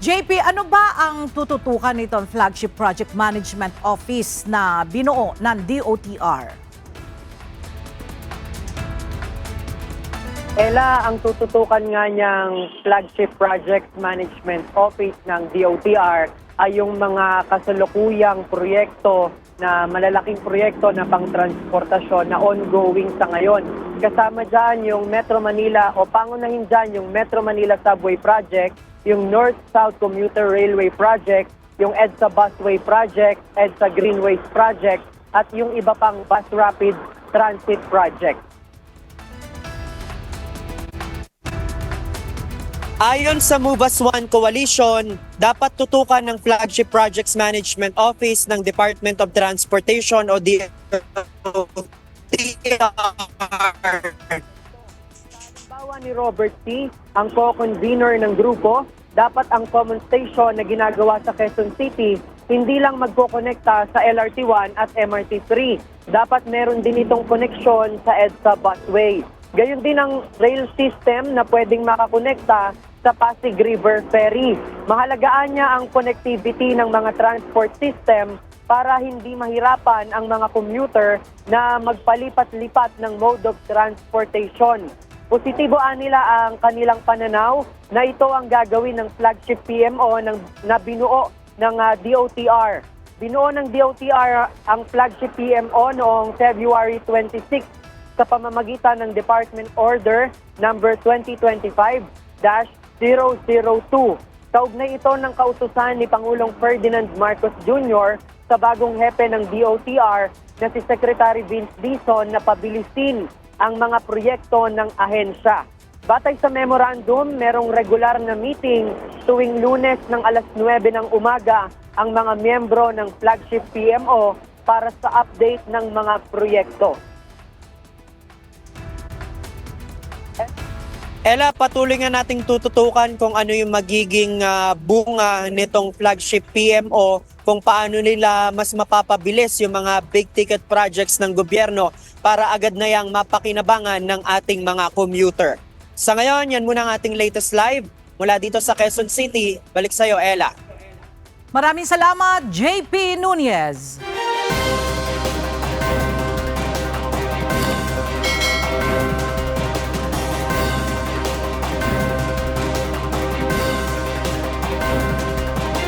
JP, ano ba ang tututukan nitong Flagship Project Management Office na binuo ng DOTR? Ella, ang tututukan nga niyang Flagship Project Management Office ng DOTR ay yung mga kasalukuyang proyekto na malalaking proyekto na pangtransportasyon na ongoing sa ngayon. Kasama dyan yung Metro Manila o pangunahin dyan yung Metro Manila Subway Project, yung North-South Commuter Railway Project, yung EDSA Busway Project, EDSA Greenways Project, at yung iba pang Bus Rapid Transit Project. Ayon sa Move As One Coalition, dapat tutukan ng Flagship Projects Management Office ng Department of Transportation o DOTR. Halimbawa ni Robert T., ang co-convener ng grupo, dapat ang common station na ginagawa sa Quezon City hindi lang magkokonekta sa LRT1 at MRT3. Dapat meron din itong koneksyon sa EDSA Busway. Gayon din ang rail system na pwedeng makakonekta sa Pasig River Ferry. Mahalagaan niya ang connectivity ng mga transport system para hindi mahirapan ang mga commuter na magpalipat-lipat ng mode of transportation. Positibo nila ang kanilang pananaw na ito ang gagawin ng Flagship PMO na binuo ng DOTR. Binuo ng DOTR ang Flagship PMO noong February 26 sa pamamagitan ng Department Order number 2025-002. Kaugnay ito ng kautusan ni Pangulong Ferdinand Marcos Jr. sa bagong hepe ng DOTR na si Secretary Vince Dizon na pabilisin ang mga proyekto ng ahensya. Batay sa memorandum, merong regular na meeting tuwing Lunes ng alas 9 ng umaga ang mga miyembro ng Flagship PMO para sa update ng mga proyekto. Ella, patuloy nga nating tututukan kung ano yung magiging bunga nitong Flagship PMO, kung paano nila mas mapapabilis yung mga big ticket projects ng gobyerno para agad na yang mapakinabangan ng ating mga commuter. Sa ngayon, yan muna ang ating latest live mula dito sa Quezon City. Balik sa'yo, Ella. Maraming salamat, JP Nunez.